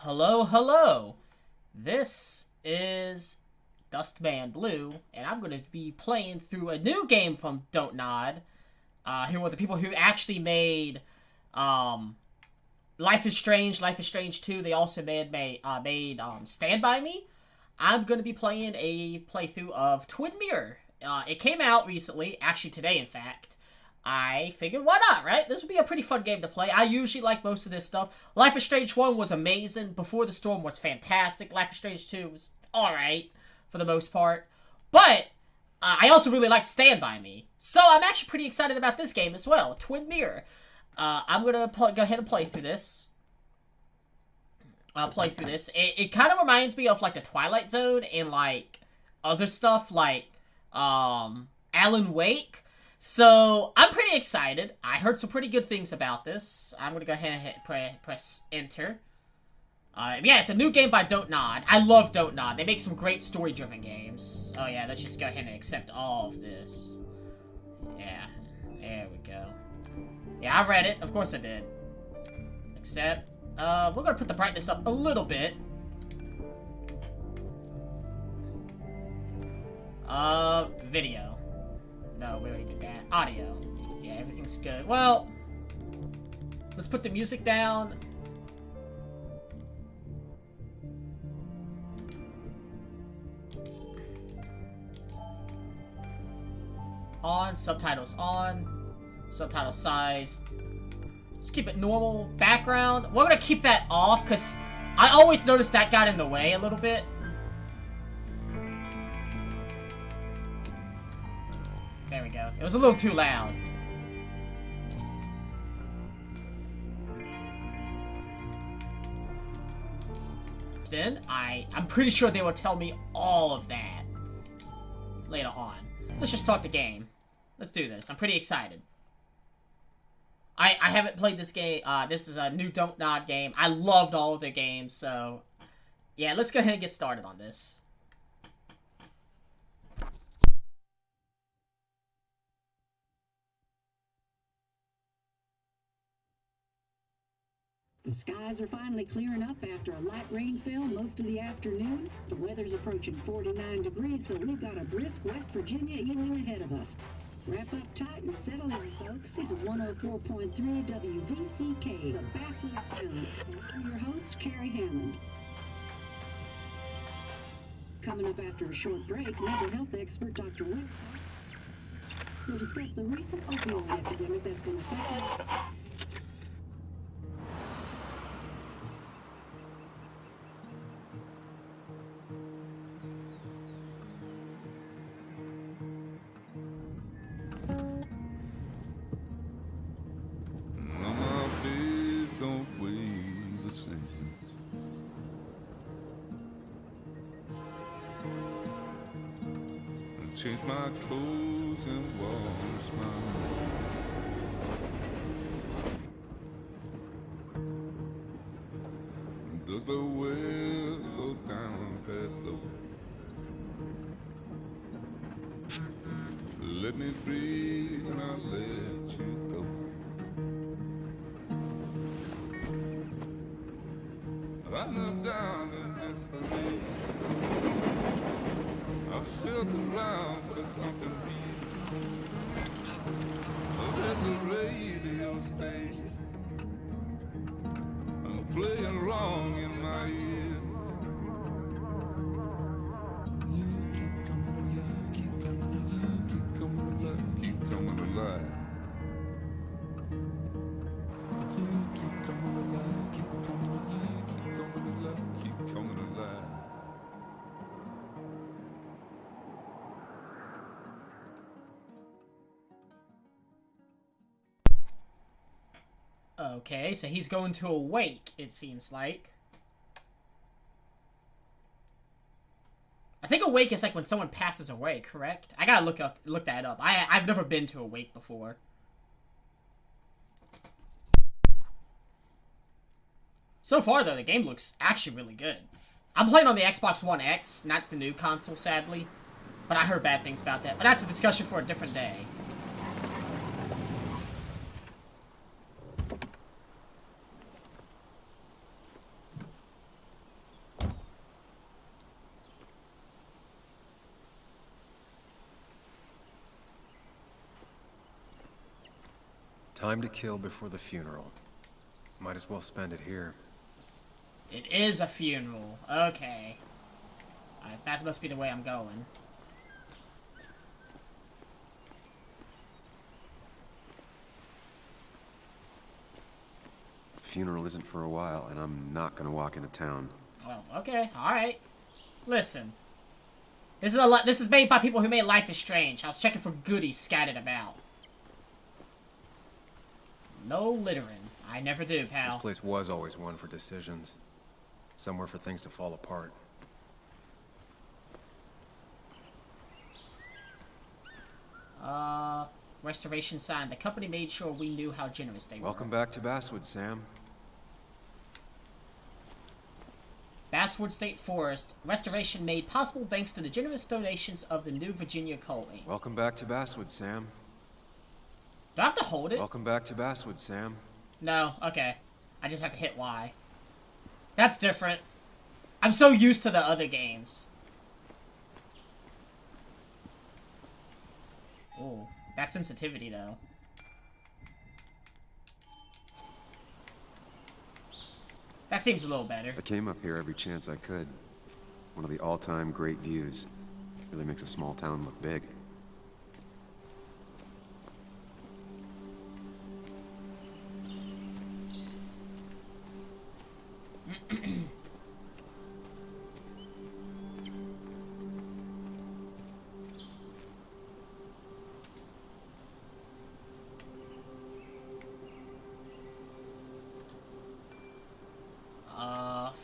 Hello, hello. This is Dustman Blue, and I'm going to be playing through a new game from Dontnod. Here were the people who actually made Life is Strange, Life is Strange 2. They also made Stand By Me. I'm going to be playing a playthrough of Twin Mirror. It came out recently, actually today, in fact. I figured, why not, right? This would be a pretty fun game to play. I usually like most of this stuff. Life is Strange 1 was amazing. Before the Storm was fantastic. Life is Strange 2 was alright, for the most part. But, I also really like Stand By Me. So, I'm actually pretty excited about this game as well. Twin Mirror. I'm gonna go ahead and play through this. It kind of reminds me of, like, the Twilight Zone and, like, other stuff, like, Alan Wake. So, I'm pretty excited. I heard some pretty good things about this. I'm gonna go ahead and press enter. Yeah, it's a new game by Dontnod. I love Dontnod. They make some great story-driven games. Oh yeah, let's just go ahead and accept all of this. Yeah, there we go. Yeah, I read it. Of course I did. Accept. We're gonna put the brightness up a little bit. Video. No, we already did that. Audio. Yeah, everything's good. Well, let's put the music down. On. Subtitles on. Subtitle size. Let's keep it normal. Background. We're gonna keep that off, because I always notice that got in the way a little bit. There we go. It was a little too loud. Then, I'm pretty sure they will tell me all of that later on. Let's just start the game. Let's do this. I'm pretty excited. I haven't played this game. This is a new Dontnod game. I loved all of their games, so yeah, let's go ahead and get started on this. The skies are finally clearing up after a light rain fell most of the afternoon. The weather's approaching 49 degrees, so we've got a brisk West Virginia evening ahead of us. Wrap up tight and settle in, folks. This is 104.3 WVCK, the Basswood Sound. I'm your host, Carrie Hammond. Coming up after a short break, mental health expert Dr. Wick will discuss the recent opioid epidemic that's been affecting change my clothes and wash my hands. Does the well go down that low? Let me breathe and I'll let you go. I knelt down in desperation. I felt around for something real. There's a radio station playing wrong in my ear. You keep coming alive, keep coming alive, keep coming alive, keep coming alive. You keep coming alive, keep coming alive, keep coming alive, keep coming alive. Okay, so he's going to awake, it seems like. I think awake is like when someone passes away, correct? I gotta look that up. I've never been to awake before. So far, though, the game looks actually really good. I'm playing on the Xbox One X, not the new console, sadly. But I heard bad things about that. But that's a discussion for a different day. Time to kill before the funeral. Might as well spend it here. It is a funeral. Okay. That must be the way I'm going. Funeral isn't for a while, and I'm not gonna walk into town. Well, okay, alright. Listen. This is made by people who made Life is Strange. I was checking for goodies scattered about. No littering. I never do, pal. This place was always one for decisions. Somewhere for things to fall apart. Restoration sign. The company made sure we knew how generous they were. Welcome back to Basswood, Sam. Basswood State Forest. Restoration made possible thanks to the generous donations of the New Virginia Coal Inc. Welcome back to Basswood, Sam. Do I have to hold it? Welcome back to Basswood, Sam. No, okay. I just have to hit Y. That's different. I'm so used to the other games. Ooh, that sensitivity though. That seems a little better. I came up here every chance I could. One of the all-time great views. Really makes a small town look big.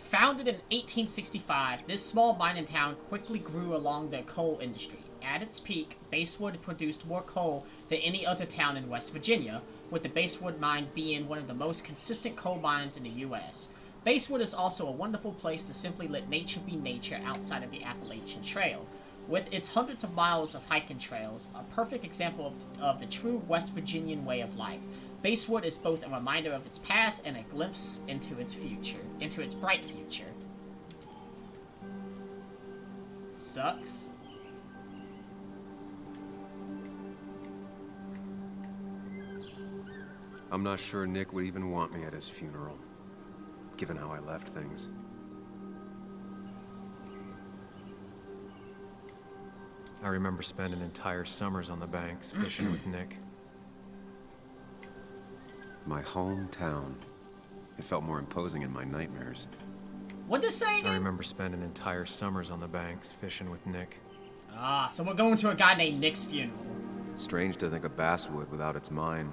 Founded in 1865, this small mining town quickly grew along the coal industry. At its peak, Basswood produced more coal than any other town in West Virginia, with the Basswood mine being one of the most consistent coal mines in the U.S. Basswood is also a wonderful place to simply let nature be nature outside of the Appalachian Trail. With its hundreds of miles of hiking trails, a perfect example of the true West Virginian way of life. Basswood is both a reminder of its past and a glimpse into its future, into its bright future. Sucks. I'm not sure Nick would even want me at his funeral, given how I left things. I remember spending entire summers on the banks, fishing with Nick. My hometown. It felt more imposing in my nightmares. What'd this say I again? remember spending entire summers on the banks, fishing with Nick. Ah, so we're going to a guy named Nick's funeral. Strange to think of Basswood without its mine.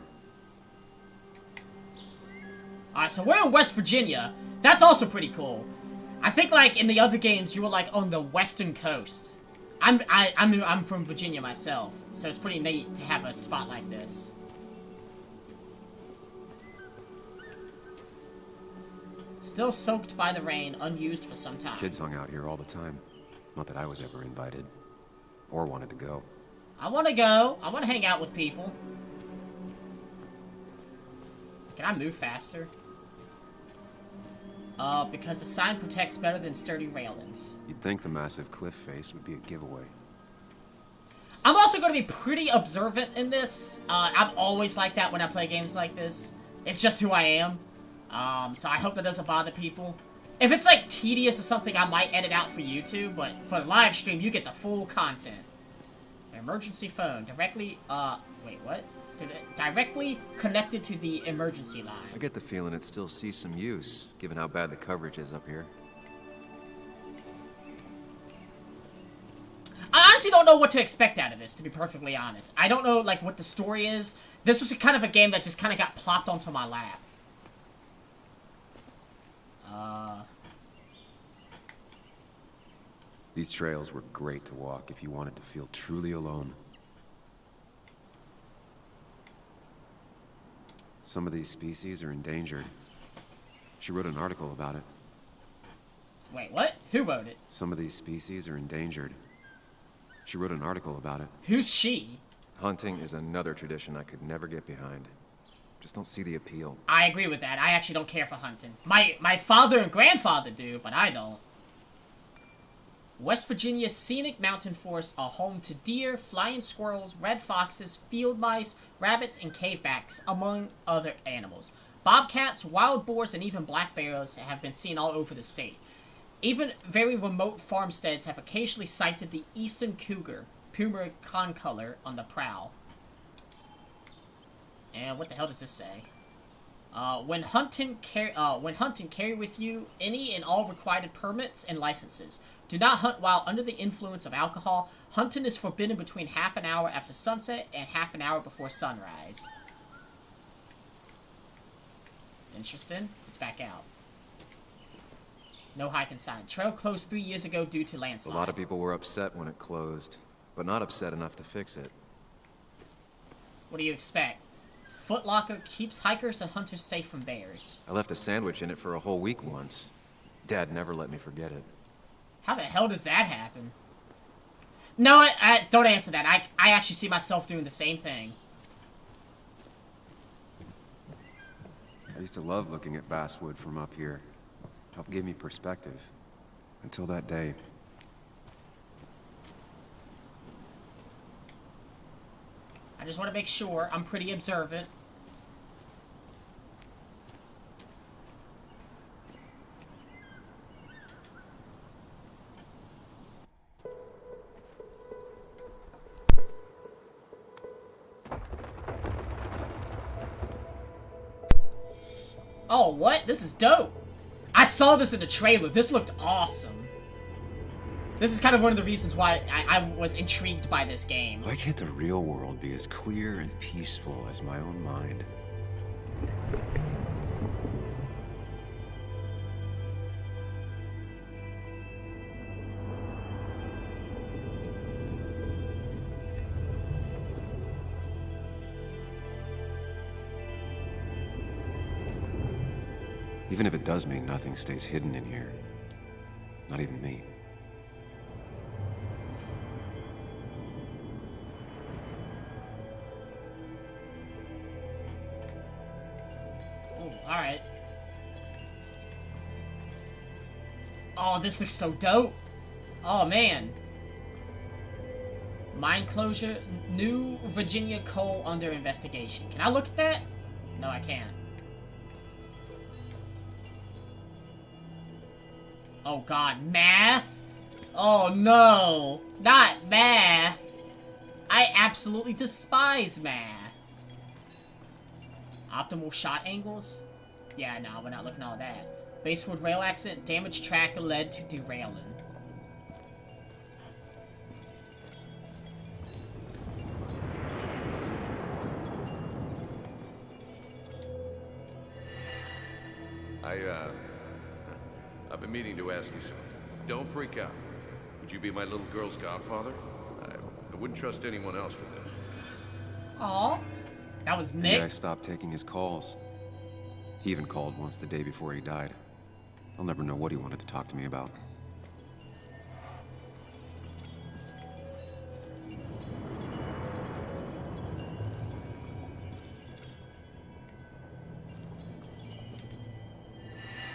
Alright, so we're in West Virginia. That's also pretty cool. I think, like, in the other games, you were, like, on the western coast. I'm from Virginia myself, so it's pretty neat to have a spot like this. Still soaked by the rain, unused for some time. Kids hung out here all the time. Not that I was ever invited. Or wanted to go. I want to go. I want to hang out with people. Can I move faster? Because the sign protects better than sturdy railings. You'd think the massive cliff face would be a giveaway. I'm also going to be pretty observant in this. I'm always like that when I play games like this. It's just who I am. So I hope that doesn't bother people. If it's, like, tedious or something, I might edit out for YouTube, but for the live stream, you get the full content. Emergency phone. Directly, wait, what? Directly connected to the emergency line. I get the feeling it still sees some use, given how bad the coverage is up here. I honestly don't know what to expect out of this, to be perfectly honest. I don't know, like, what the story is. This was kind of a game that just kind of got plopped onto my lap. These trails were great to walk if you wanted to feel truly alone. Some of these species are endangered. She wrote an article about it. Wait, what? Who wrote it? Some of these species are endangered. She wrote an article about it. Who's she? Hunting is another tradition I could never get behind. Just don't see the appeal. I agree with that. I actually don't care for hunting. My father and grandfather do, but I don't. West Virginia's scenic mountain forests are home to deer, flying squirrels, red foxes, field mice, rabbits, and cavebacks, among other animals. Bobcats, wild boars, and even black bears have been seen all over the state. Even very remote farmsteads have occasionally sighted the eastern cougar, Puma concolor, on the prowl. And what the hell does this say? When hunting, carry with you any and all required permits and licenses. Do not hunt while under the influence of alcohol. Hunting is forbidden between half an hour after sunset and half an hour before sunrise. Interesting. Let's back out. No hiking sign. Trail closed 3 years ago due to A landslide. lot of people were upset when it closed, but not upset enough to fix it. What do you expect? Foot Locker keeps hikers and hunters safe from bears. I left a sandwich in it for a whole week once. Dad never let me forget it. How the hell does that happen? No, I don't answer that. I actually see myself doing the same thing. I used to love looking at basswood from up here. Helped give me perspective. Until that day. I just want to make sure I'm pretty observant. Oh, what? This is dope. I saw this in the trailer. This looked awesome. This is kind of one of the reasons why I was intrigued by this game. Why can't the real world be as clear and peaceful as my own mind? Even if it does mean nothing stays hidden in here. Not even me. Alright. Oh, this looks so dope. Oh, man. Mine closure. New Virginia coal under investigation. Can I look at that? No, I can't. Oh, God. Math? Oh, no. Not math. I absolutely despise math. Optimal shot angles? Yeah, no, we're not looking at all that. Basewood rail accident. Damaged tracker led to derailing. I've been meaning to ask you something. Don't freak out. Would you be my little girl's godfather? I wouldn't trust anyone else with this. Aw. That was Nick. Maybe I stopped taking his calls. He even called once the day before he died. I'll never know what he wanted to talk to me about.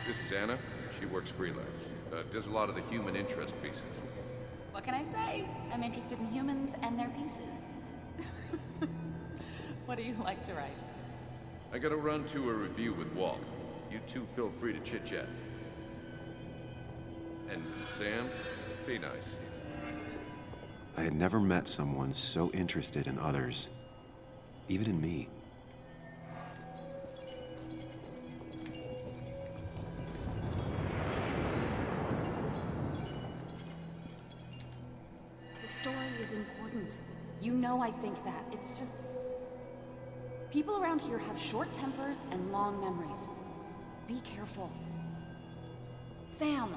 This is Anna. She works freelance. Does a lot of the human interest pieces. What can I say? I'm interested in humans and their pieces. What do you like to write? I gotta run to a review with Walt. You two feel free to chit-chat. And Sam, be nice. I had never met someone so interested in others. Even in me. The story is important. You know I think that. It's just... people around here have short tempers and long memories. Be careful. Sam,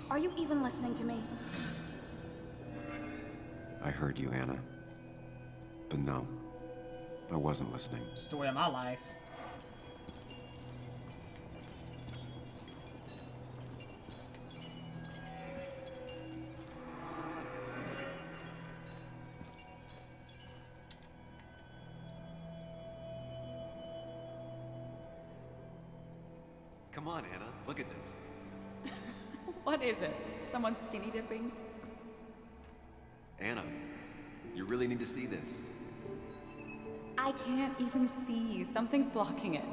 are you even listening to me? I heard you, Anna. But no, I wasn't listening. Story of my life. Come on, Anna. Look at this. What is it? Someone skinny dipping? Anna, you really need to see this. I can't even see. Something's blocking it.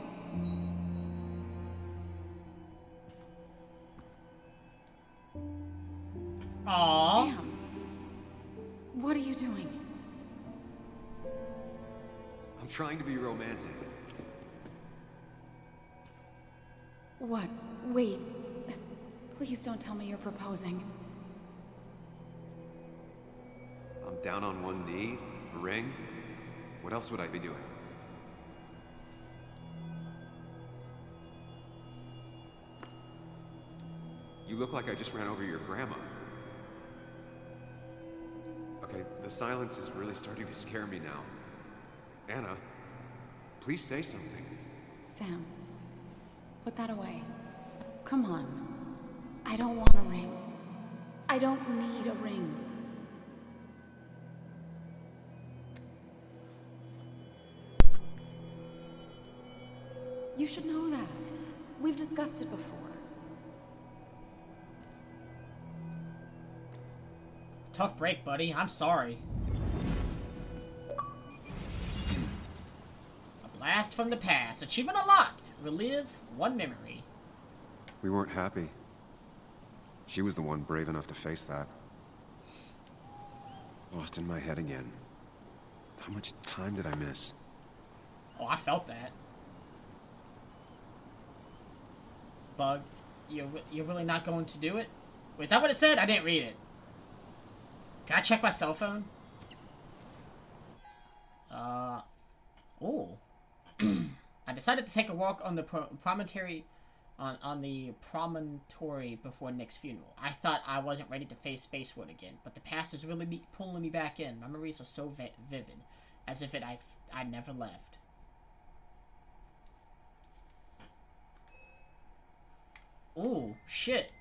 Aww. Sam, what are you doing? I'm trying to be romantic. What? Wait. Please don't tell me you're proposing. I'm down on one knee, a ring. What else would I be doing? You look like I just ran over your grandma. Okay, the silence is really starting to scare me now. Anna, please say something. Sam, put that away. Come on. I don't want a ring. I don't need a ring. You should know that. We've discussed it before. Tough break, buddy. I'm sorry. A blast from the past. Achievement unlocked. Relive one memory. We weren't happy. She was the one brave enough to face that. Lost in my head again. How much time did I miss? Oh, I felt that. Bug, you're really not going to do it? Wait, is that what it said? I didn't read it. Can I check my cell phone? Oh. I decided to take a walk on the promontory, on the promontory before Nick's funeral. I thought I wasn't ready to face Spacewood again, but the past is really pulling me back in. Memories are so vivid, as if I never left. Ooh, shit.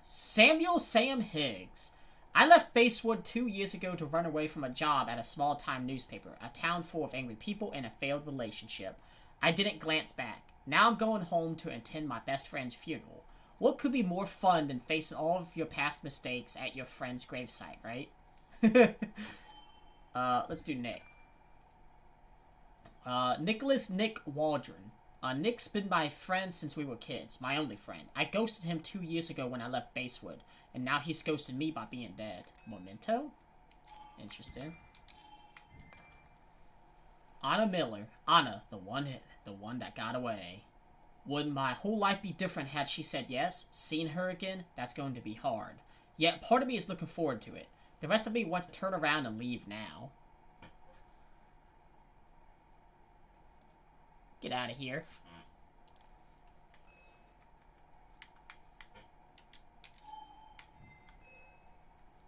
Samuel Sam Higgs. I left Basewood 2 years ago to run away from a job at a small-time newspaper, a town full of angry people and a failed relationship. I didn't glance back. Now I'm going home to attend my best friend's funeral. What could be more fun than facing all of your past mistakes at your friend's gravesite, right? Let's do Nick. Nicholas Nick Waldron. Nick's been my friend since we were kids, my only friend. I ghosted him 2 years ago when I left Basewood, and now he's ghosted me by being dead. Memento? Interesting. Anna Miller. Anna, the one that got away. Would my whole life be different had she said yes? Seeing her again? That's going to be hard. Yet part of me is looking forward to it. The rest of me wants to turn around and leave now. Get out of here.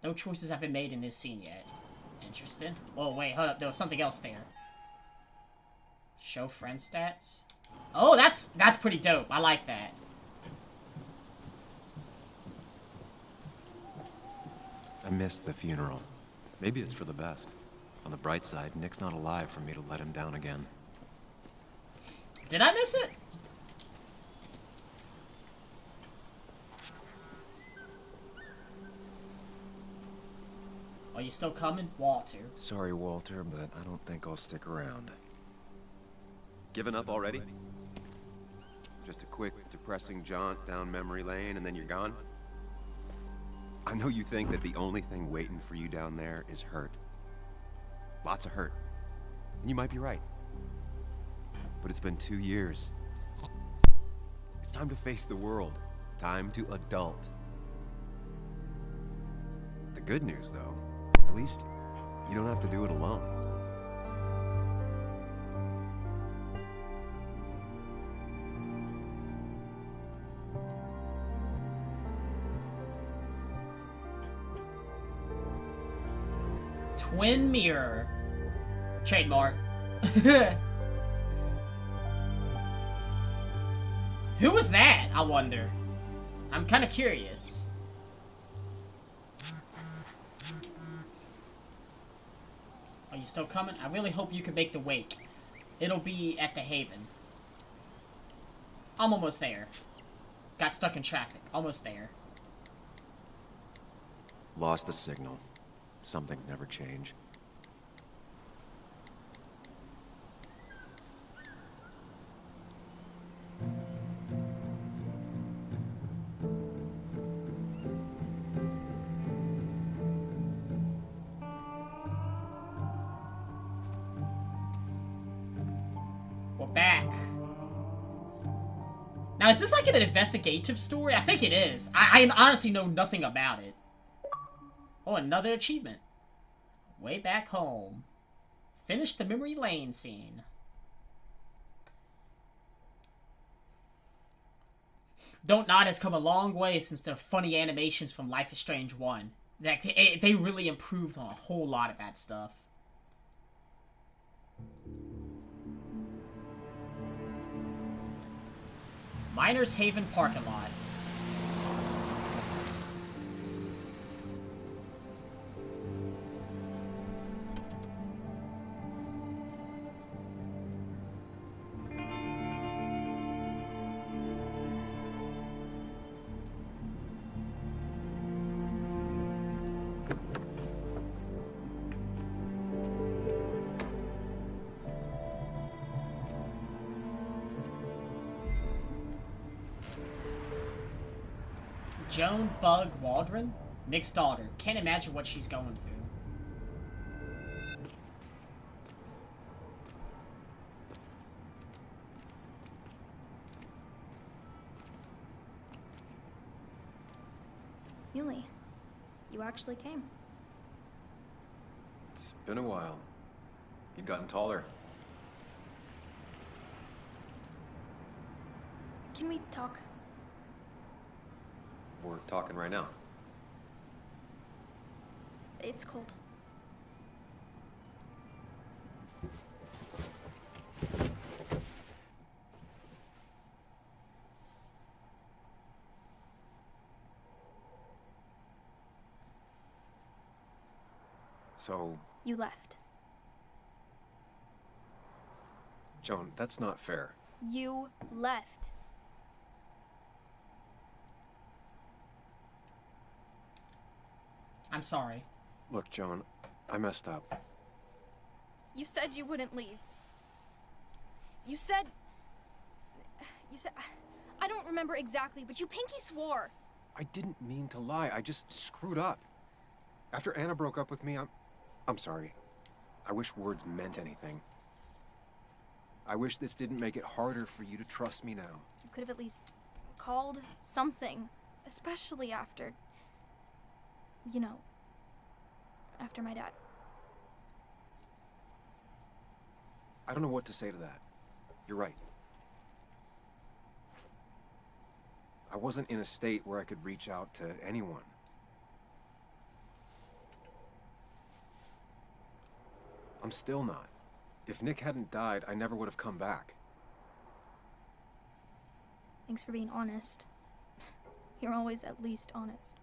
No choices have been made in this scene yet. Interesting. Oh, wait, hold up. There was something else there. Show friend stats. Oh, that's pretty dope. I like that. I missed the funeral. Maybe it's for the best. On the bright side, Nick's not alive for me to let him down again. Did I miss it? Are you still coming? Walter. Sorry, Walter, but I don't think I'll stick around. Given up already? Just a quick, depressing jaunt down memory lane and then you're gone? I know you think that the only thing waiting for you down there is hurt. Lots of hurt. And you might be right. But it's been 2 years. It's time to face the world. Time to adult. The good news, though, at least you don't have to do it alone. Twin mirror. Trademark. Who was that, I wonder? I'm kind of curious. Are you still coming? I really hope you can make the wake. It'll be at the Haven. I'm almost there. Got stuck in traffic. Almost there. Lost the signal. some things never change. We're back. Now, is this like an investigative story? I think it is. I honestly know nothing about it. Oh, another achievement. Way back home. Finish the memory lane scene. Dontnod has come a long way since the funny animations from Life is Strange 1. Like, they really improved on a whole lot of that stuff. Miners Haven parking lot. Joan Bug Waldron? Nick's daughter. Can't imagine what she's going through. Yuli, you actually came. It's been a while. You've gotten taller. Can we talk? We're talking right now. It's cold. So, You left. Joan, that's not fair. You left. I'm sorry. Look, Joan, I messed up. You said you wouldn't leave. You said... I don't remember exactly, but you pinky swore. I didn't mean to lie. I just screwed up. After Anna broke up with me, I'm sorry. I wish words meant anything. I wish this didn't make it harder for you to trust me now. You could have at least called something, especially after... You know, after my dad. I don't know what to say to that. You're right. I wasn't in a state where I could reach out to anyone. I'm still not. If Nick hadn't died, I never would have come back. Thanks for being honest. You're always at least honest.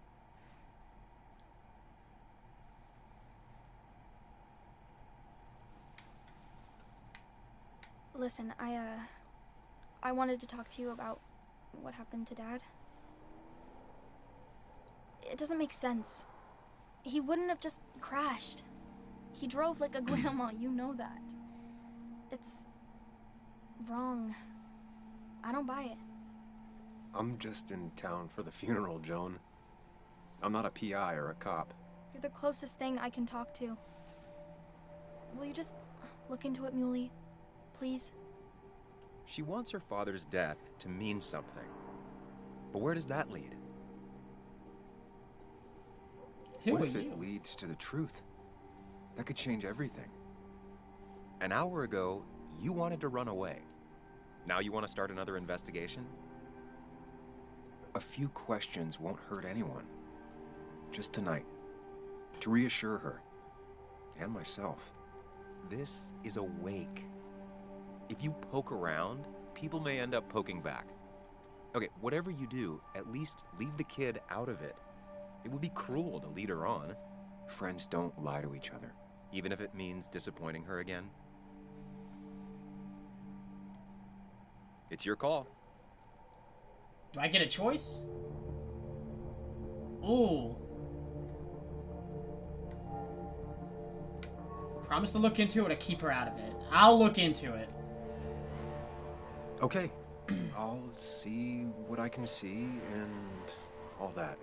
Listen, I wanted to talk to you about what happened to Dad. It doesn't make sense. He wouldn't have just crashed. He drove like a grandma, you know that. It's wrong. I don't buy it. I'm just in town for the funeral, Joan. I'm not a PI or a cop. You're the closest thing I can talk to. Will you just look into it, Muley? Please? She wants her father's death to mean something. But where does that lead? What if it leads to the truth? That could change everything. An hour ago, you wanted to run away. Now you want to start another investigation? A few questions won't hurt anyone. Just tonight. To reassure her. And myself. This is a wake. If you poke around, people may end up poking back. Okay, whatever you do, at least leave the kid out of it. It would be cruel to lead her on. Friends don't lie to each other. Even if it means disappointing her again. It's your call. Do I get a choice? Ooh. Promise to look into it or keep her out of it. I'll look into it. Okay. I'll see what I can see and all that.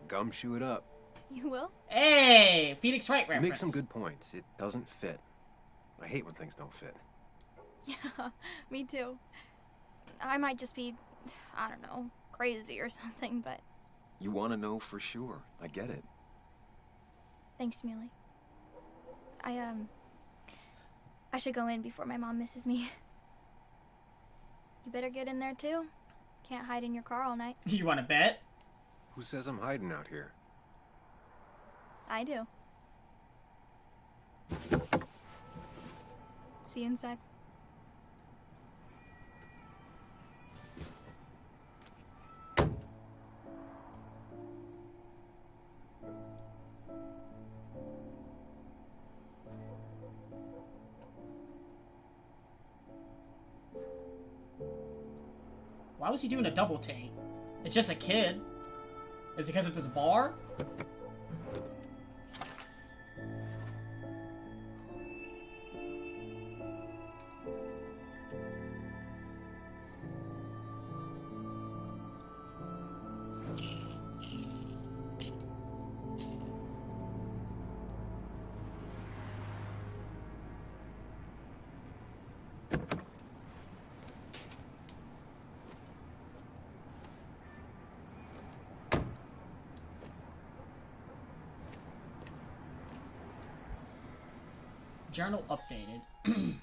Gumshoe it up. You will? Hey! Phoenix Wright You reference. make some good points. It doesn't fit. I hate when things don't fit. Yeah, me too. I might just be, I don't know, crazy or something, but You want to know for sure. I get it. thanks, Muley. I should go in before my mom misses me. You better get in there too. Can't hide in your car all night. You wanna bet? Who says I'm hiding out here? I do. See you inside. Why was he doing a double take? It's just a kid. Is it because it's his bar? Journal updated.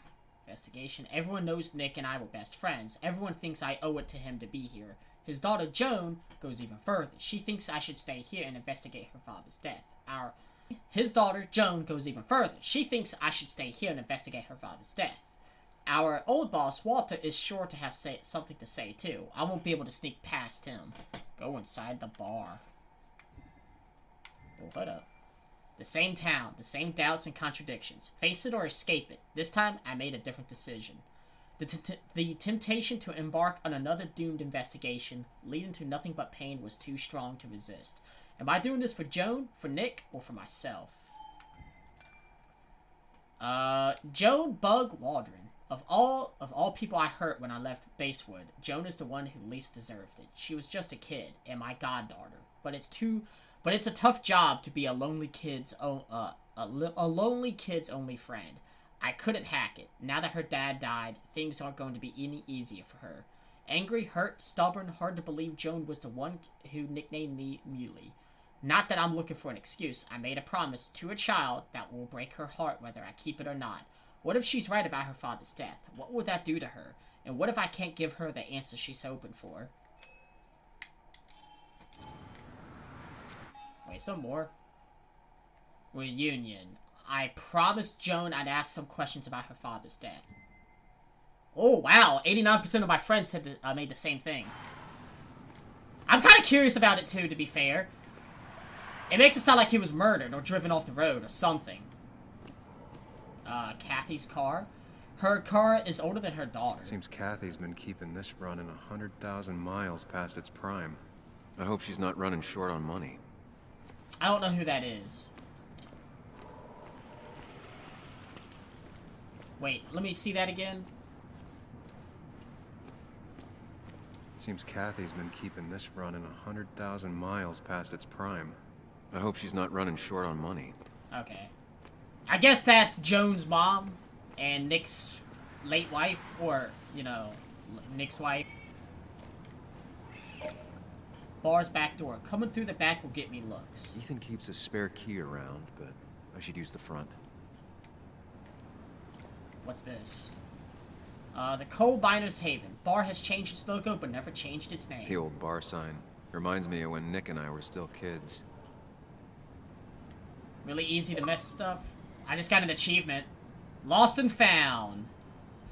Investigation. Everyone knows Nick and I were best friends. Everyone thinks I owe it to him to be here. His daughter, Joan, goes even further. She thinks I should stay here and investigate her father's death. His daughter, Joan, goes even further. She thinks I should stay here and investigate her father's death. Our old boss, Walter, is sure to have something to say, too. I won't be able to sneak past him. Go inside the bar. Oh, hold up. The same town, the same doubts and contradictions. Face it or escape it. This time, I made a different decision. The temptation to embark on another doomed investigation, leading to nothing but pain, was too strong to resist. Am I doing this for Joan, for Nick, or for myself? Joan Bug Waldron. Of all people I hurt when I left Basewood, Joan is the one who least deserved it. She was just a kid, and my goddaughter. But it's a tough job to be a lonely kid's only friend. I couldn't hack it. Now that her dad died, things aren't going to be any easier for her. Angry, hurt, stubborn, hard to believe Joan was the one who nicknamed me Muley. Not that I'm looking for an excuse. I made a promise to a child that will break her heart whether I keep it or not. What if she's right about her father's death? What would that do to her? And what if I can't give her the answer she's hoping for? Wait, some more. Reunion. I promised Joan I'd ask some questions about her father's death. Oh, wow. 89% of my friends said that I made the same thing. I'm kind of curious about it, too, to be fair. It makes it sound like he was murdered or driven off the road or something. Kathy's car. Her car is older than her daughter. Seems Kathy's been keeping this running 100,000 miles past its prime. I hope she's not running short on money. I don't know who that is. Wait, let me see that again. Seems Kathy's been keeping this running 100,000 miles past its prime. I hope she's not running short on money. Okay. I guess that's Joan's mom and Nick's late wife, or, you know, Nick's wife. Bar's back door. Coming through the back will get me looks. Ethan keeps a spare key around, but I should use the front. What's this? The Coal Miners Haven. Bar has changed its logo, but never changed its name. The old bar sign. Reminds me of when Nick and I were still kids. Really easy to miss stuff. I just got an achievement. Lost and found.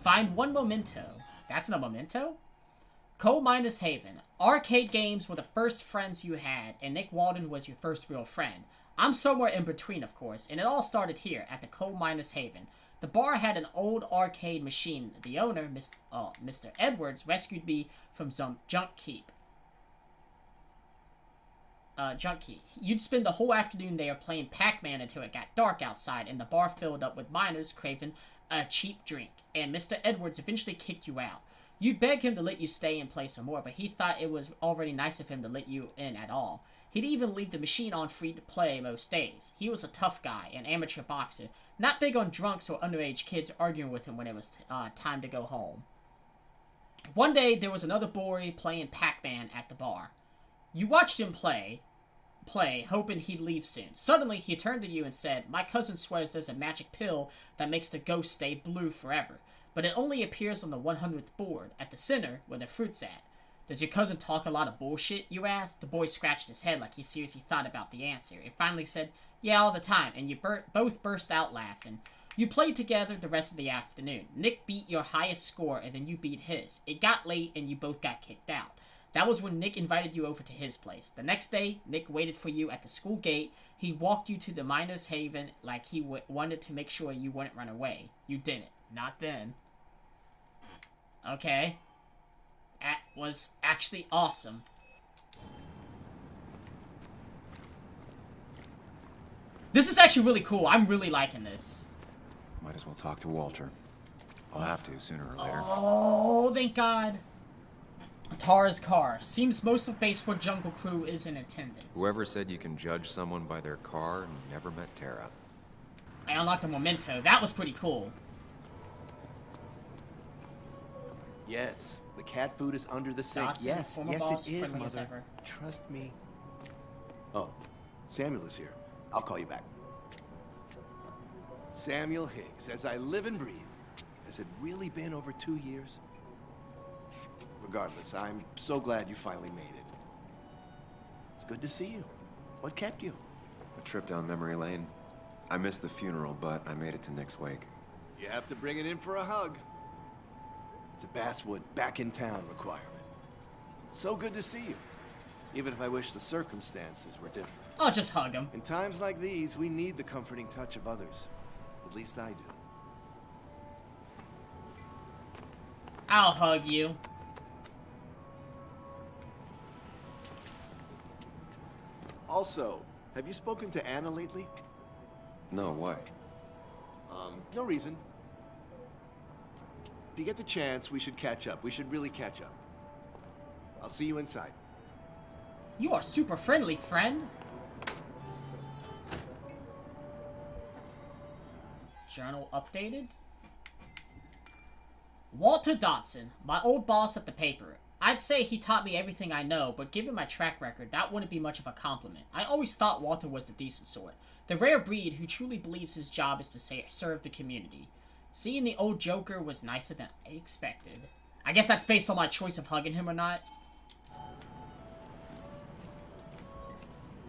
Find one memento. That's no memento? Coal Miners Haven. Arcade games were the first friends you had, and Nick Walden was your first real friend. I'm somewhere in between, of course, and it all started here, at the Coal Miners Haven. The bar had an old arcade machine. The owner, Mr. Edwards, rescued me from some junk keep. junkie. You'd spend the whole afternoon there playing Pac-Man until it got dark outside and the bar filled up with minors craving a cheap drink, and Mr. Edwards eventually kicked you out. You'd beg him to let you stay and play some more, but he thought it was already nice of him to let you in at all. He'd even leave the machine on free to play most days. He was a tough guy, an amateur boxer, not big on drunks or underage kids arguing with him when it was time to go home. One day, there was another boy playing Pac-Man at the bar. You watched him play, hoping he'd leave soon. Suddenly, he turned to you and said, "My cousin swears there's a magic pill that makes the ghost stay blue forever, but it only appears on the 100th board, at the center, where the fruit's at." "Does your cousin talk a lot of bullshit?" you asked. The boy scratched his head like he seriously thought about the answer. It finally said, "Yeah, all the time," and you both burst out laughing. You played together the rest of the afternoon. Nick beat your highest score, and then you beat his. It got late, and you both got kicked out. That was when Nick invited you over to his place. The next day, Nick waited for you at the school gate. He walked you to the Miners' Haven like he wanted to make sure you wouldn't run away. You didn't. Not then. Okay. That was actually awesome. This is actually really cool. I'm really liking this. Might as well talk to Walter. I'll have to sooner or later. Oh, thank God. Tara's car. Seems most of Basewood Jungle Crew is in attendance. Whoever said you can judge someone by their car never met Tara. I unlocked a memento. That was pretty cool. Yes, the cat food is under the sink. Dotson, Yes, former yes boss, it is, friendly as Mother. ever. Trust me. Oh, Samuel is here. I'll call you back. Samuel Higgs, as I live and breathe. Has it really been over 2 years? Regardless, I'm so glad you finally made it. It's good to see you. What kept you? A trip down memory lane. I missed the funeral, but I made it to Nick's wake. You have to bring it in for a hug. It's a Basswood back in town requirement. So good to see you. Even if I wish the circumstances were different. I'll just hug him. In times like these, we need the comforting touch of others. At least I do. I'll hug you. Also, have you spoken to Anna lately? No, why? No reason. If you get the chance, we should catch up. We should really catch up. I'll see you inside. You are super friendly, friend. Journal updated. Walter Dotson, my old boss at the paper. I'd say he taught me everything I know, but given my track record, that wouldn't be much of a compliment. I always thought Walter was the decent sort. The rare breed who truly believes his job is to serve the community. Seeing the old Joker was nicer than I expected. I guess that's based on my choice of hugging him or not.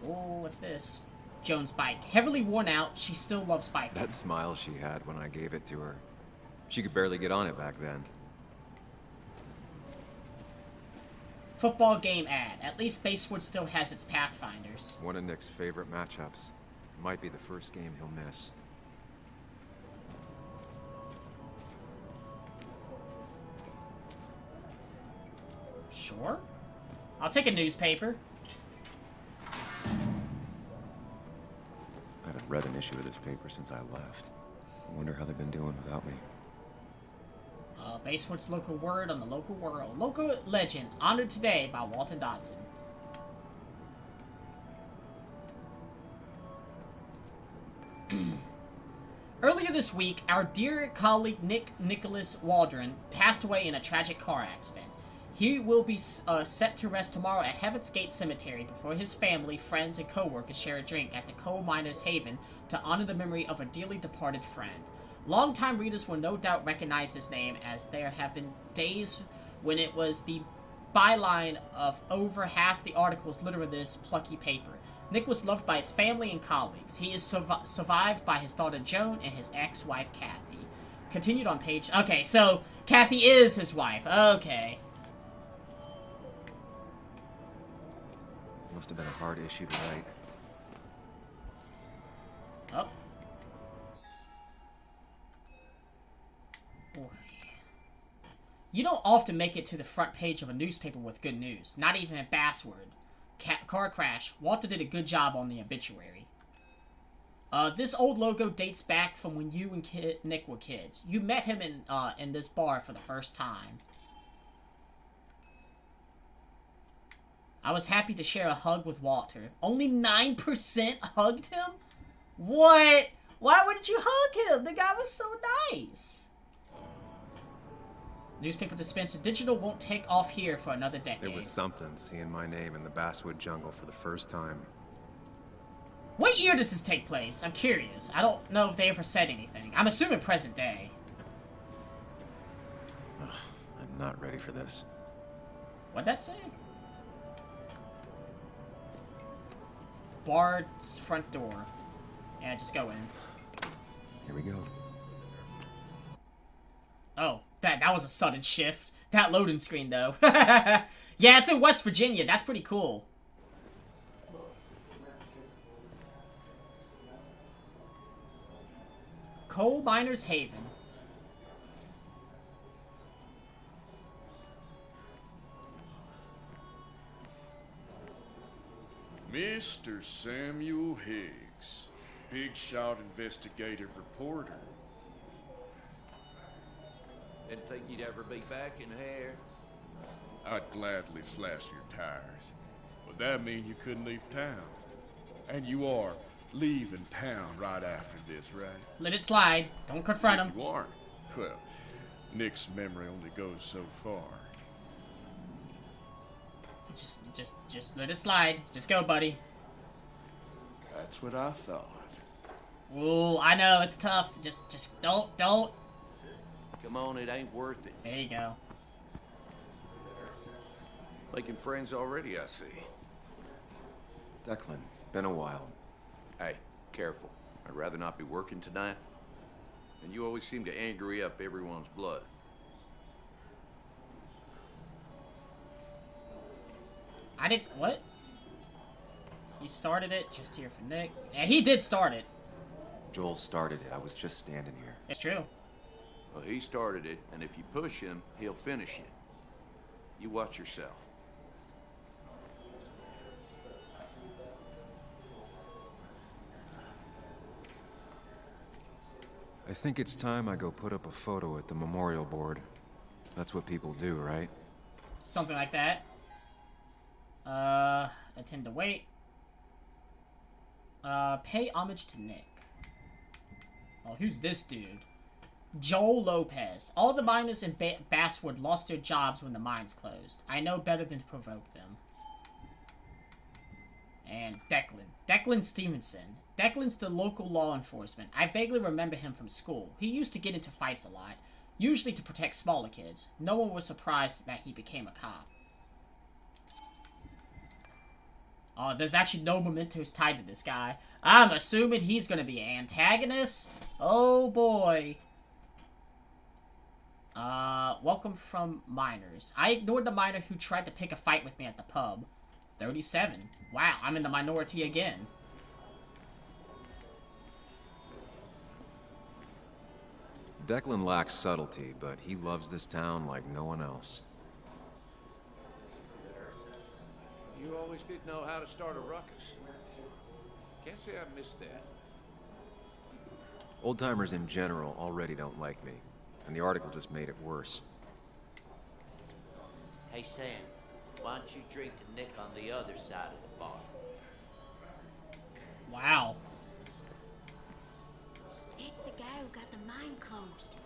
Oh, what's this? Joan's bike. Heavily worn out, she still loves biking. That smile she had when I gave it to her. She could barely get on it back then. Football game ad. At least Basewood still has its Pathfinders. One of Nick's favorite matchups. Might be the first game he'll miss. Sure. I'll take a newspaper. I haven't read an issue of this paper since I left. I wonder how they've been doing without me. Basewood's local word on the local world. Local legend, honored today by Walter Dotson. Earlier this week, our dear colleague Nicholas Waldron passed away in a tragic car accident. He will be set to rest tomorrow at Heaven's Gate Cemetery before his family, friends, and co-workers share a drink at the Coal Miners' Haven to honor the memory of a dearly departed friend. Longtime readers will no doubt recognize his name, as there have been days when it was the byline of over half the articles littering this plucky paper. Nick was loved by his family and colleagues. He is survived by his daughter Joan and his ex-wife Kathy. Continued on page... Okay, so Kathy is his wife. Okay. Must have been a hard issue to write. Oh. You don't often make it to the front page of a newspaper with good news, not even at Basswood. car crash. Walter did a good job on the obituary. This old logo dates back from when you and Nick were kids. You met him in this bar for the first time. I was happy to share a hug with Walter. Only 9% hugged him? What? Why wouldn't you hug him? The guy was so nice. Newspaper dispenser. Digital won't take off here for another decade. It was something seeing my name in the Basswood jungle for the first time. What year does this take place? I'm curious. I don't know if they ever said anything. I'm assuming present day. Ugh, I'm not ready for this. What'd that say? Bard's front door. Yeah, just go in. Here we go. Oh, that was a sudden shift. That loading screen, though. Yeah, it's in West Virginia. That's pretty cool. Coal Miners Haven. Mr. Samuel Higgs, Big Shot Investigative Reporter. Didn't think you'd ever be back in here. I'd gladly slash your tires. Would that mean you couldn't leave town? And you are leaving town right after this, right? Let it slide. Don't confront him. If you aren't, well, Nick's memory only goes so far. Just let it slide. Just go, buddy. That's what I thought. Ooh, I know, it's tough. Just don't. Come on, it ain't worth it. There you go. Making friends already, I see. Declan, been a while. Hey, careful. I'd rather not be working tonight. And you always seem to angry up everyone's blood. What? He started it, just here for Nick. Yeah, he did start it. Joel started it. I was just standing here. It's true. Well, he started it, and if you push him, he'll finish it. You watch yourself. I think it's time I go put up a photo at the memorial board. That's what people do, right? Something like that. Attend to wait. Pay homage to Nick. Oh, who's this dude? Joel Lopez. All the miners in Basswood lost their jobs when the mines closed. I know better than to provoke them. And Declan. Declan Stevenson. Declan's the local law enforcement. I vaguely remember him from school. He used to get into fights a lot, usually to protect smaller kids. No one was surprised that he became a cop. Oh, there's actually no mementos tied to this guy. I'm assuming he's gonna be an antagonist. Oh boy. Welcome from miners. I ignored the miner who tried to pick a fight with me at the pub. 37. Wow, I'm in the minority again. Declan lacks subtlety, but he loves this town like no one else. You always did know how to start a ruckus. Can't say I missed that. Old-timers in general already don't like me, and the article just made it worse. Hey, Sam, why don't you drink to Nick on the other side of the bar? Wow. It's the guy who got the mine closed.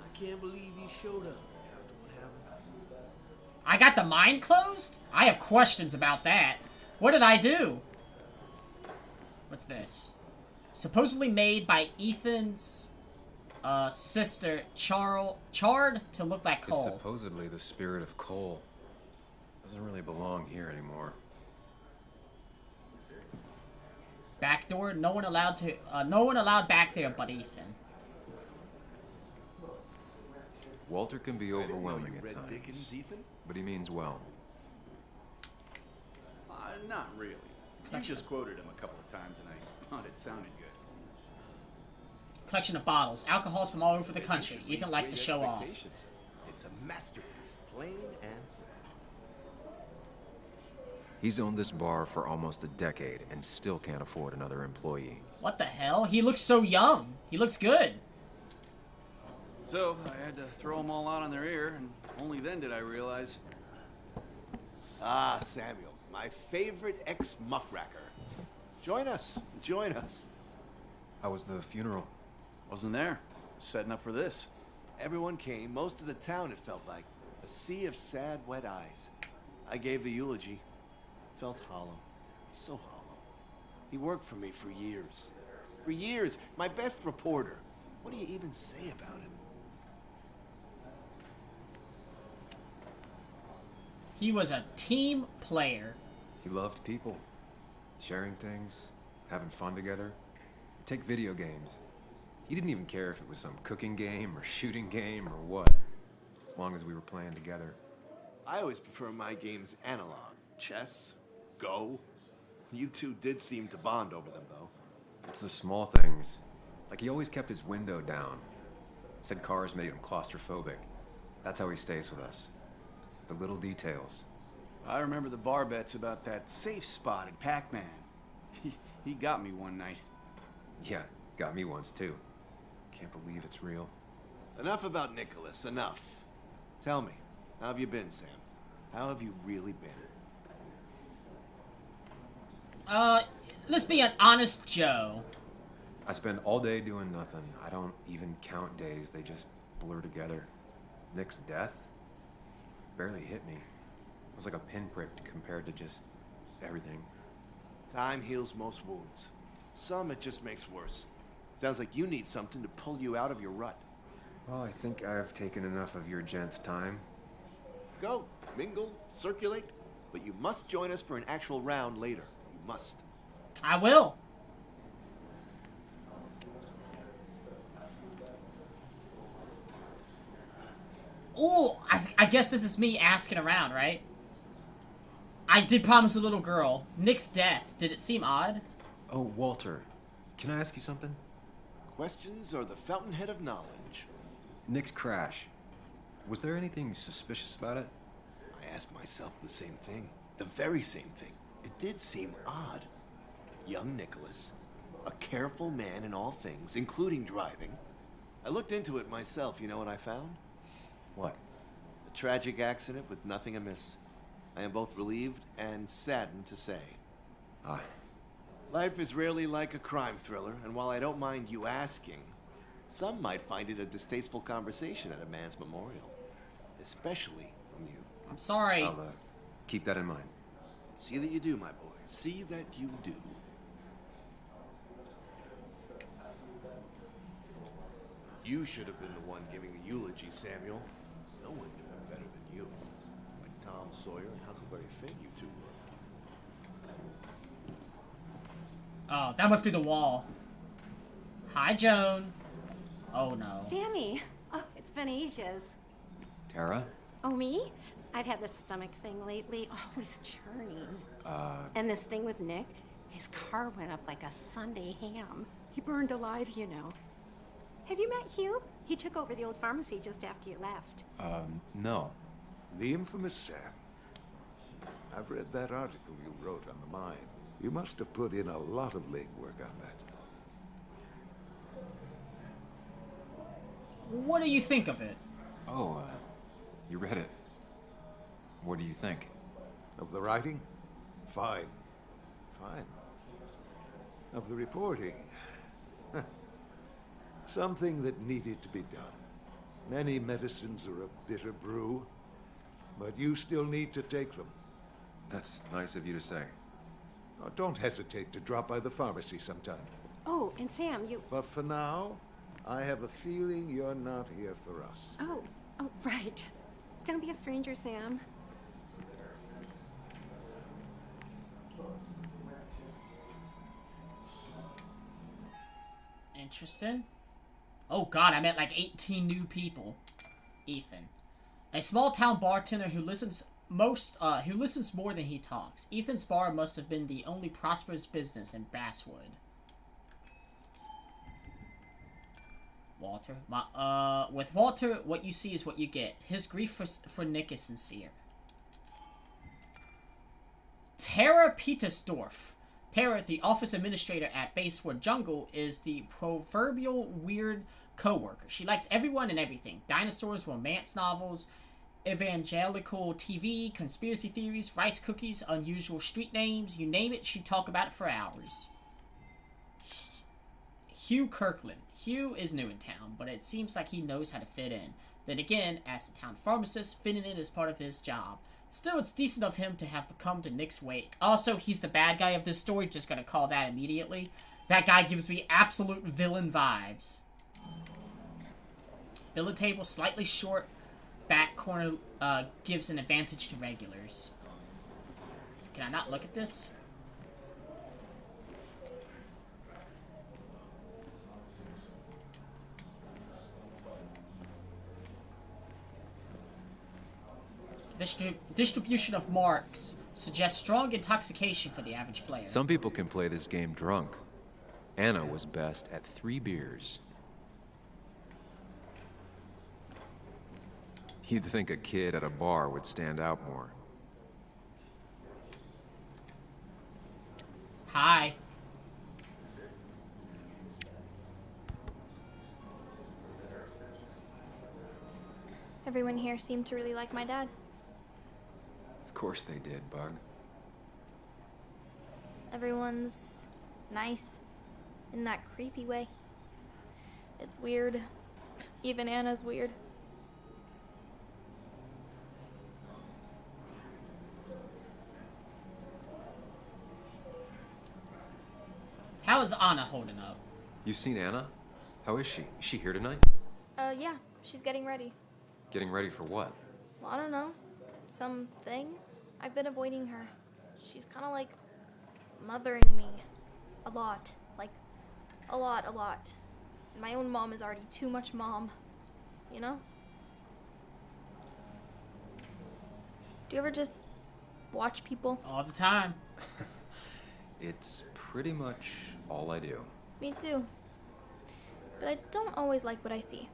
I can't believe you showed up after what happened. I got the mine closed? I have questions about that. What did I do? What's this? Supposedly made by Ethan's sister, charred to look like coal. It's supposedly the spirit of coal. Doesn't really belong here anymore. Back door? No one allowed back there but Ethan. Walter can be overwhelming at Read times, Dickens, Ethan? but he means well. Not really. You just quoted him a couple of times, and I thought it sounded good. Collection of bottles. Alcohols from all over the country. Ethan likes to show off. It's a masterpiece, plain and simple. He's owned this bar for almost a decade and still can't afford another employee. What the hell? He looks so young. He looks good. So, I had to throw them all out on their ear, and only then did I realize... Ah, Samuel, my favorite ex-muckracker. Join us, join us. How was the funeral? Wasn't there. Setting up for this. Everyone came, most of the town, it felt like. A sea of sad, wet eyes. I gave the eulogy. Felt hollow. So hollow. He worked for me for years. For years, my best reporter. What do you even say about him? He was a team player. He loved people. Sharing things, having fun together. Take video games. He didn't even care if it was some cooking game or shooting game or what, as long as we were playing together. I always prefer my games analog. Chess, Go. You two did seem to bond over them, though. It's the small things. Like he always kept his window down. Said cars made him claustrophobic. That's how he stays with us. The little details. I remember the bar bets about that safe spot at Pac-Man. He got me one night. Yeah, got me once too. Can't believe it's real. Enough about Nicholas, enough. Tell me, how have you been, Sam? How have you really been? Let's be an honest Joe. I spend all day doing nothing. I don't even count days. They just blur together. Nick's death barely hit me. It was like a pinprick compared to just everything. Time heals most wounds. Some it just makes worse. Sounds like you need something to pull you out of your rut. Well, I think I've taken enough of your gents' time. Go, mingle, circulate, but you must join us for an actual round later. You must. I will. Ooh, I guess this is me asking around, right? I did promise a little girl. Nick's death, did it seem odd? Oh, Walter, can I ask you something? Questions are the fountainhead of knowledge. Nick's crash. Was there anything suspicious about it? I asked myself the same thing. The very same thing. It did seem odd. Young Nicholas, a careful man in all things, including driving. I looked into it myself. You know what I found? What? A tragic accident with nothing amiss. I am both relieved and saddened to say. Ah. Life is rarely like a crime thriller, and while I don't mind you asking, some might find it a distasteful conversation at a man's memorial. Especially from you. I'm sorry. I'll keep that in mind. See that you do, my boy. See that you do. You should have been the one giving the eulogy, Samuel. No one knew him better than you. Like Tom Sawyer and Huckleberry Finn, you two were. Oh, that must be the wall. Hi, Joan. Oh, no. Sammy! Oh, it's been ages. Tara? Oh, me? I've had this stomach thing lately, always churning. And this thing with Nick, his car went up like a Sunday ham. He burned alive, you know. Have you met Hugh? He took over the old pharmacy just after you left. No. The infamous Sam. I've read that article you wrote on the mine. You must have put in a lot of legwork on that. What do you think of it? Oh, you read it. What do you think? Of the writing? Fine. Fine. Of the reporting? Something that needed to be done. Many medicines are a bitter brew, but you still need to take them. That's nice of you to say. Oh, don't hesitate to drop by the pharmacy sometime. Oh, and Sam, you... But for now, I have a feeling you're not here for us. Oh, right. Don't be a stranger, Sam. Interesting. Oh god, I met like 18 new people. Ethan. A small town bartender who listens more than he talks. Ethan's bar must have been the only prosperous business in Basswood. Walter. With Walter, what you see is what you get. His grief for Nick is sincere. Tara Petersdorf. Tara, the office administrator at Basewood Jungle, is the proverbial weird co-worker. She likes everyone and everything. Dinosaurs, romance novels, evangelical TV, conspiracy theories, rice cookies, unusual street names. You name it, she'd talk about it for hours. Hugh Kirkland. Hugh is new in town, but it seems like he knows how to fit in. Then again, as the town pharmacist, fitting in is part of his job. Still, it's decent of him to have become to Nick's wake. Also, he's the bad guy of this story, just gonna call that immediately. That guy gives me absolute villain vibes. Billet table, slightly short, back corner gives an advantage to regulars. Can I not look at this? Distribution of marks suggests strong intoxication for the average player. Some people can play this game drunk. Anna was best at 3 beers. You'd think a kid at a bar would stand out more. Hi. Everyone here seemed to really like my dad. Of course they did, Bug. Everyone's nice in that creepy way. It's weird. Even Anna's weird. How is Anna holding up? You've seen Anna? How is she? Is she here tonight? Yeah, she's getting ready. Getting ready for what? Well, I don't know. Something? I've been avoiding her. She's kind of like mothering me. A lot. Like, a lot. And my own mom is already too much mom. You know? Do you ever just watch people? All the time. It's pretty much all I do. Me too. But I don't always like what I see.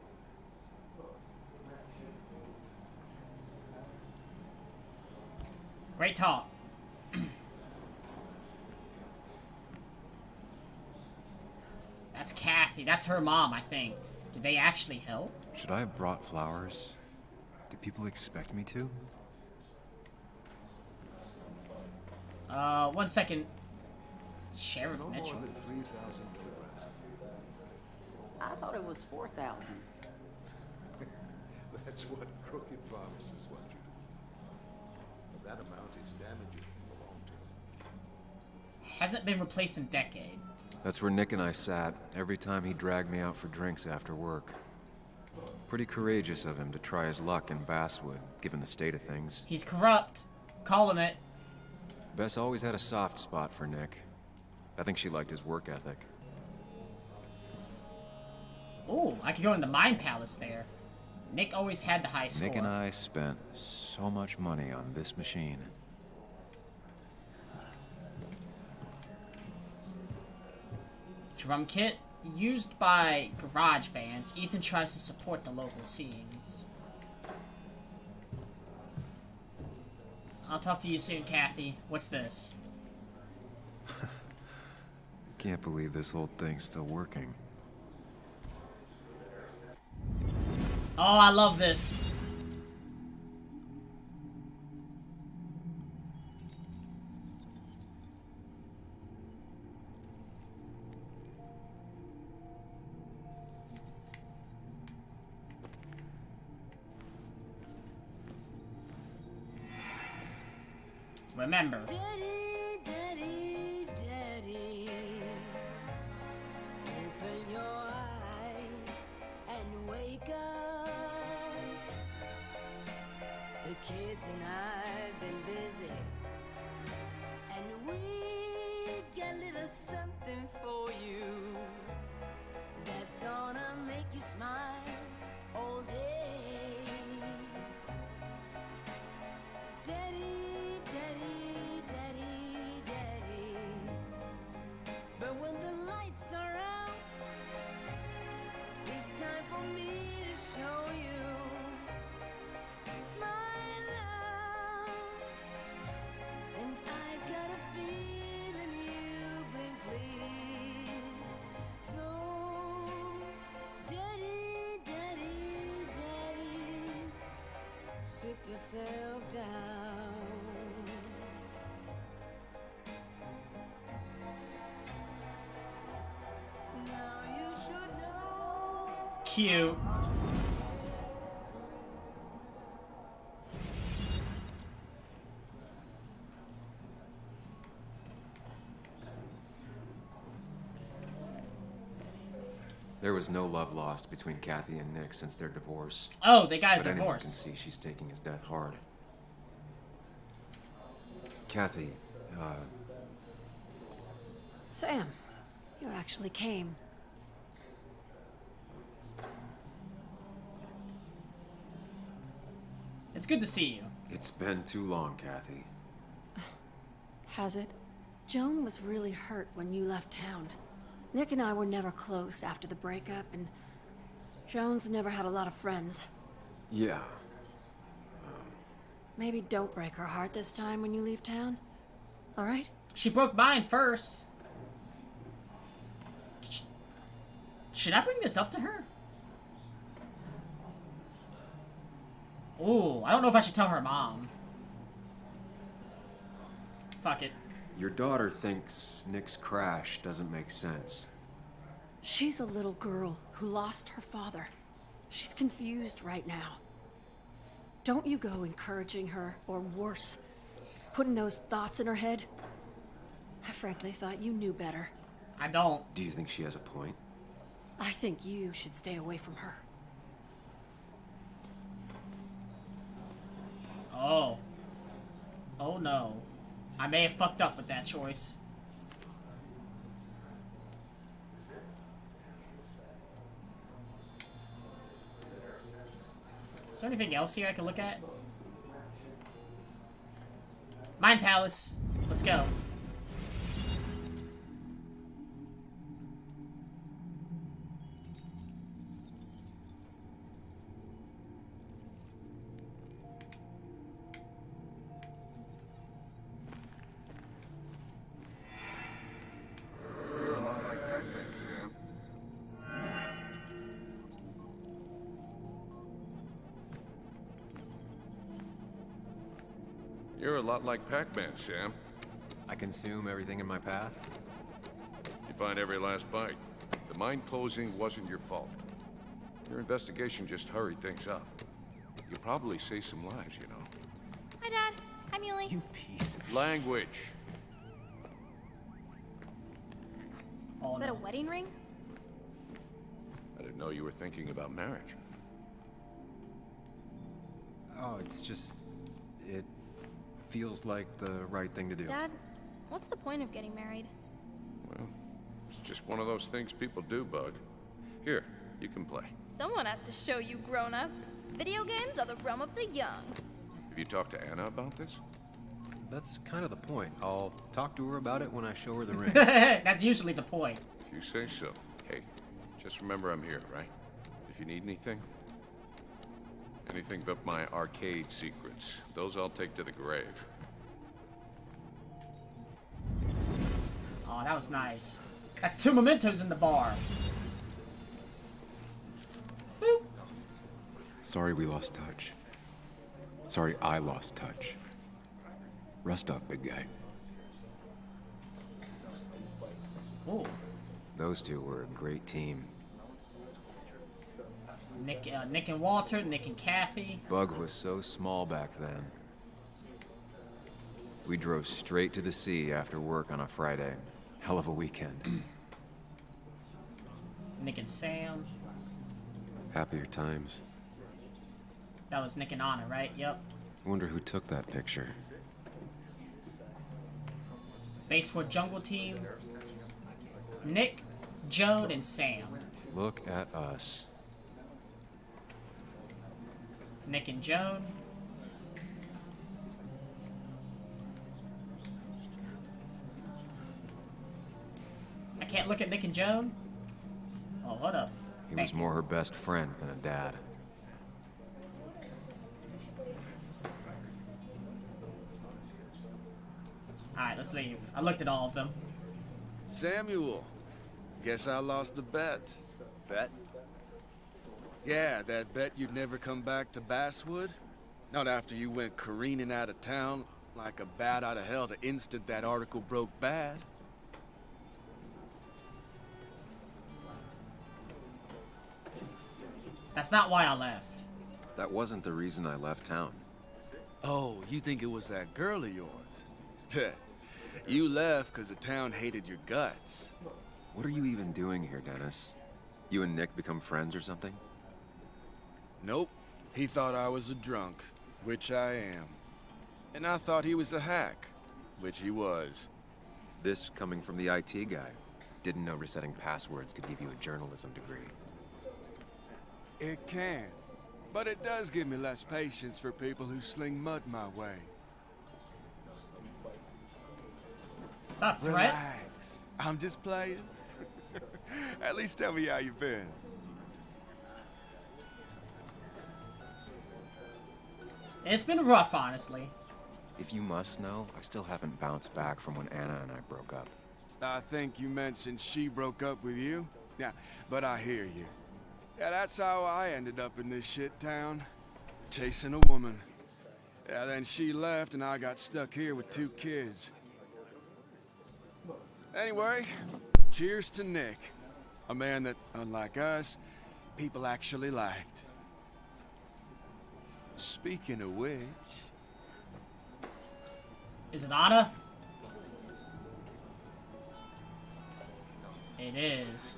Great talk. That's Kathy. That's her mom, I think. Did they actually help? Should I have brought flowers? Do people expect me to? 1 second. Sheriff No Mitchell. more than 3,000 kilograms. I thought it was 4,000. That's what crooked pharmacists want you to do. But that amount is damaging in the long term. Hasn't been replaced in a decade. That's where Nick and I sat every time he dragged me out for drinks after work. Pretty courageous of him to try his luck in Basswood, given the state of things. He's corrupt. Calling it. Bess always had a soft spot for Nick. I think she liked his work ethic. Ooh, I could go in the Mind Palace there. Nick always had the high score. Nick and I spent so much money on this machine. Drum kit. Used by garage bands, Ethan tries to support the local scenes. I'll talk to you soon, Kathy. What's this? Can't believe this whole thing's still working. Oh, I love this. Remember. Daddy, daddy, daddy, open your eyes and wake up. The kids and I've been busy, and we got a little something for you that's gonna make you smile all day. Daddy, daddy, daddy, daddy. But when the lights are out, it's time for me to show you my love. yourself down. Now you should know. Cute. There was no love lost between Kathy and Nick since their divorce. Oh, they got a but anyone can divorce. see she's taking his death hard. Kathy, Sam, you actually came. It's good to see you. it's been too long, Kathy. Has it? Joan was really hurt when you left town. Nick and I were never close after the breakup, and Joan's never had a lot of friends. Yeah. Maybe don't break her heart this time when you leave town. All right? She broke mine first. Should I bring this up to her? Ooh, I don't know if I should tell her mom. Fuck it. Your daughter thinks Nick's crash doesn't make sense. She's a little girl who lost her father. She's confused right now. Don't you go encouraging her, or worse, putting those thoughts in her head. I frankly thought you knew better. I don't. Do you think she has a point? I think you should stay away from her. Oh. Oh no. I may have fucked up with that choice. Is there anything else here I can look at? Mind Palace. Let's go. You're a lot like Pac-Man, Sam. I consume everything in my path? You find every last bite. The mine closing wasn't your fault. Your investigation just hurried things up. You probably saved some lives, you know. Hi, Dad. Hi, Muley. You piece of... Language. Oh, Is that a no. wedding ring? I didn't know you were thinking about marriage. Oh, it's just... It feels like the right thing to do. Dad, what's the point of getting married? Well, it's just one of those things people do, Bug. Here, you can play. Someone has to show you grown-ups. Video games are the realm of the young. Have you talked to Anna about this? That's kind of the point. I'll talk to her about it when I show her the ring. That's usually the point. If you say so. Hey, just remember I'm here, right? If you need anything. Anything but my arcade secrets. Those I'll take to the grave. Oh, that was nice. That's 2 mementos in the bar. Boop. Sorry we lost touch. Sorry I lost touch. Rest up, big guy. Ooh. Those two were a great team. Nick and Walter, Nick and Kathy. Bug was so small back then. We drove straight to the sea after work on a Friday. Hell of a weekend. Nick and Sam. Happier times. That was Nick and Anna, right? Yep. Wonder who took that picture. Basewood Jungle Team. Nick, Joan, and Sam. Look at us. Nick and Joan. I can't look at Nick and Joan? Oh, hold up. He was more her best friend than a dad. Alright, let's leave. I looked at all of them. Samuel, guess I lost the bet. Bet? Yeah, that bet you'd never come back to Basswood. Not after you went careening out of town like a bat out of hell the instant that article broke bad. That's not why I left. That wasn't the reason I left town. Oh, you think it was that girl of yours? You left because the town hated your guts. What are you even doing here, Dennis? You and Nick become friends or something? Nope. He thought I was a drunk, which I am. And I thought he was a hack, which he was. This coming from the IT guy. Didn't know resetting passwords could give you a journalism degree. It can. But it does give me less patience for people who sling mud my way. Is that a threat? Relax. I'm just playing. At least tell me how you've been. It's been rough, honestly. If you must know, I still haven't bounced back from when Anna and I broke up. I think you mentioned she broke up with you. Yeah, but I hear you. Yeah, that's how I ended up in this shit town. Chasing a woman. Yeah, then she left and I got stuck here with 2 kids. Anyway, cheers to Nick. A man that, unlike us, people actually liked. Speaking of which... Is it Anna? It is.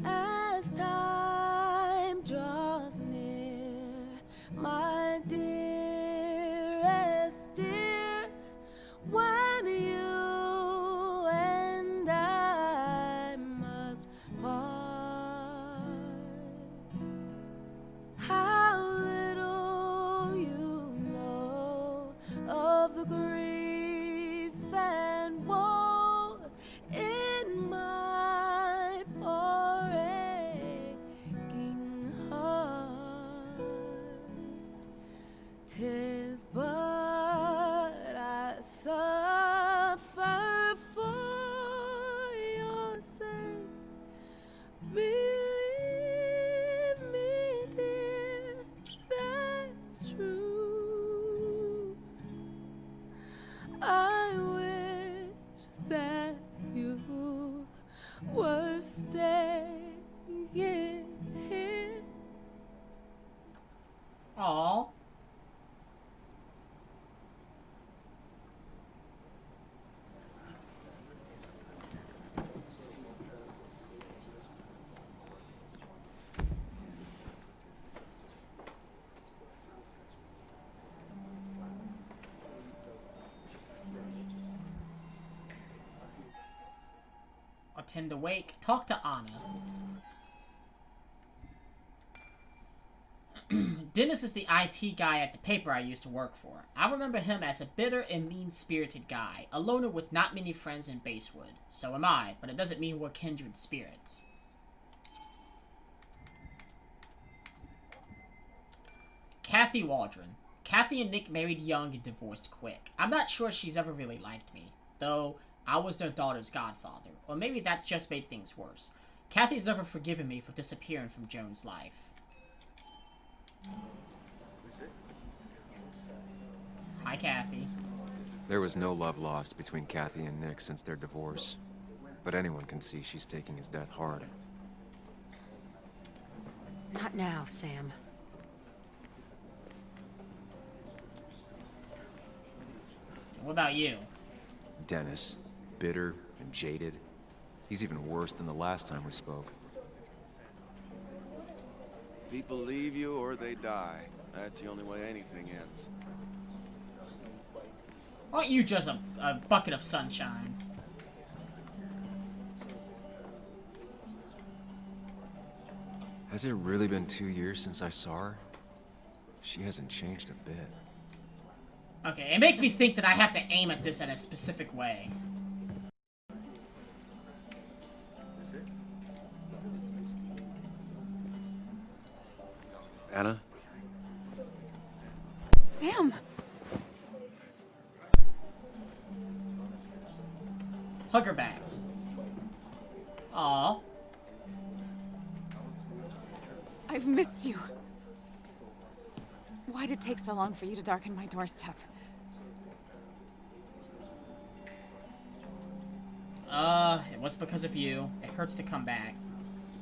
As time draws near, my dearest dear, when you and I must part, how little you know of the grief and woe in my poor aching heart. 'Tis but I suffer for your sake. Believe me, dear, that's true. I wish that you were staying here. Aww. Attend the wake. Talk to Anna. Dennis is the IT guy at the paper I used to work for. I remember him as a bitter and mean-spirited guy, a loner with not many friends in Basewood. So am I, but it doesn't mean we're kindred spirits. Kathy Waldron. Kathy and Nick married young and divorced quick. I'm not sure she's ever really liked me, though I was their daughter's godfather, or maybe that just made things worse. Kathy's never forgiven me for disappearing from Joan's life. Hi, Kathy. There was no love lost between Kathy and Nick since their divorce, but anyone can see she's taking his death hard. Not now, Sam. What about you? Dennis, bitter and jaded. He's even worse than the last time we spoke. People leave you or they die. That's the only way anything ends. Aren't you just a bucket of sunshine? Has it really been 2 years since I saw her? She hasn't changed a bit. Okay, it makes me think that I have to aim at this in a specific way. Anna? Sam! Hug her back. Aw. I've missed you. Why'd it take so long for you to darken my doorstep? It was because of you. It hurts to come back.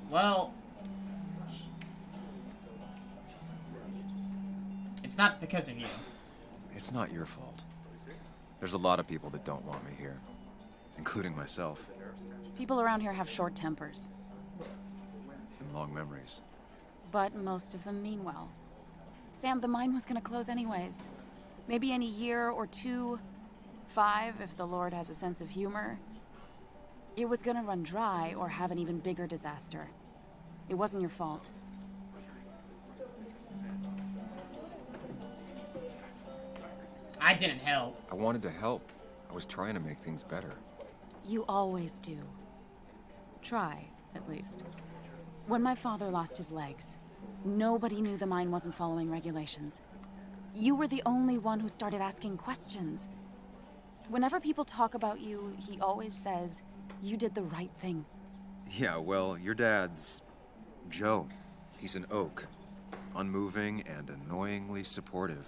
Well... It's not because of you. It's not your fault. There's a lot of people that don't want me here, including myself. People around here have short tempers, And long memories. but most of them mean well. Sam, the mine was gonna close anyways. Maybe in a year or 2, 5, if the Lord has a sense of humor. It was gonna run dry or have an even bigger disaster. It wasn't your fault. I didn't help. I wanted to help. I was trying to make things better. You always do. Try, at least. When my father lost his legs, nobody knew the mine wasn't following regulations. You were the only one who started asking questions. Whenever people talk about you, he always says, you did the right thing. Yeah, well, your dad's... Joe. He's an oak. Unmoving and annoyingly supportive.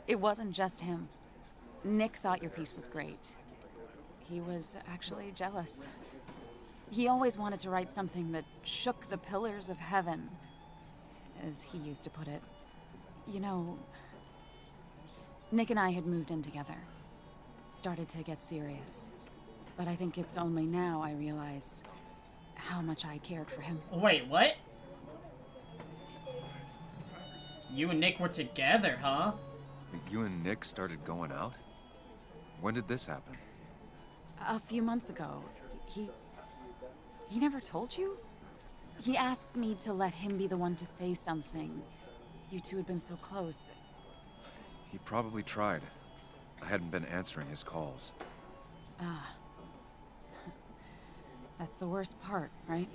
It wasn't just him. Nick thought your piece was great. He was actually jealous. He always wanted to write something that shook the pillars of heaven, as he used to put it. You know, Nick and I had moved in together. Started to get serious. But I think it's only now I realize how much I cared for him. Wait, what? You and Nick were together, huh? You and Nick started going out? When did this happen? A few months ago. He never told you? He asked me to let him be the one to say something. You two had been so close. He probably tried. I hadn't been answering his calls. Ah. That's the worst part, right?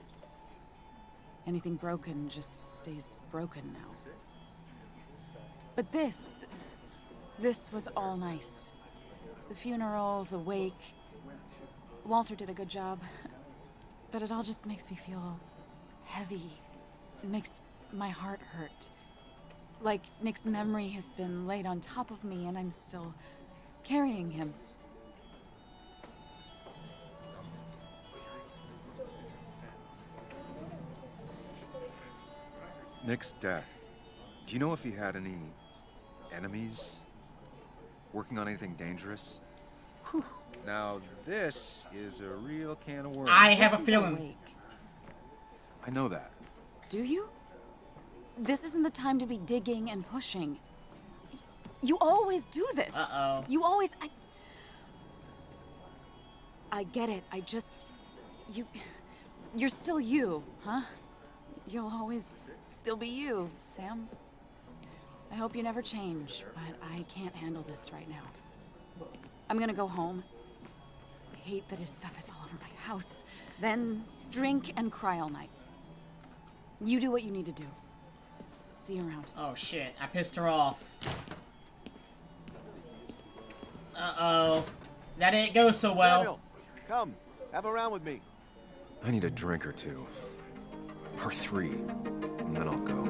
Anything broken just stays broken now. But this was all nice. The funeral, the wake. Walter did a good job. But it all just makes me feel heavy. It makes my heart hurt. Like Nick's memory has been laid on top of me and I'm still carrying him. Nick's death. Do you know if he had any enemies? Working on anything dangerous? Whew. Now this is a real can of worms. I have a feeling. I know that. Do you? This isn't the time to be digging and pushing. You always do this. Uh-oh. You always... I get it. I just... You're still you, huh? You'll always still be you, Sam. I hope you never change, but I can't handle this right now. I'm gonna go home. I hate that his stuff is all over my house. Then drink and cry all night. You do what you need to do. See you around. Oh shit, I pissed her off. Uh-oh. That didn't go so well. Samuel, come, have a round with me. I need a drink or two. Or 3, and then I'll go.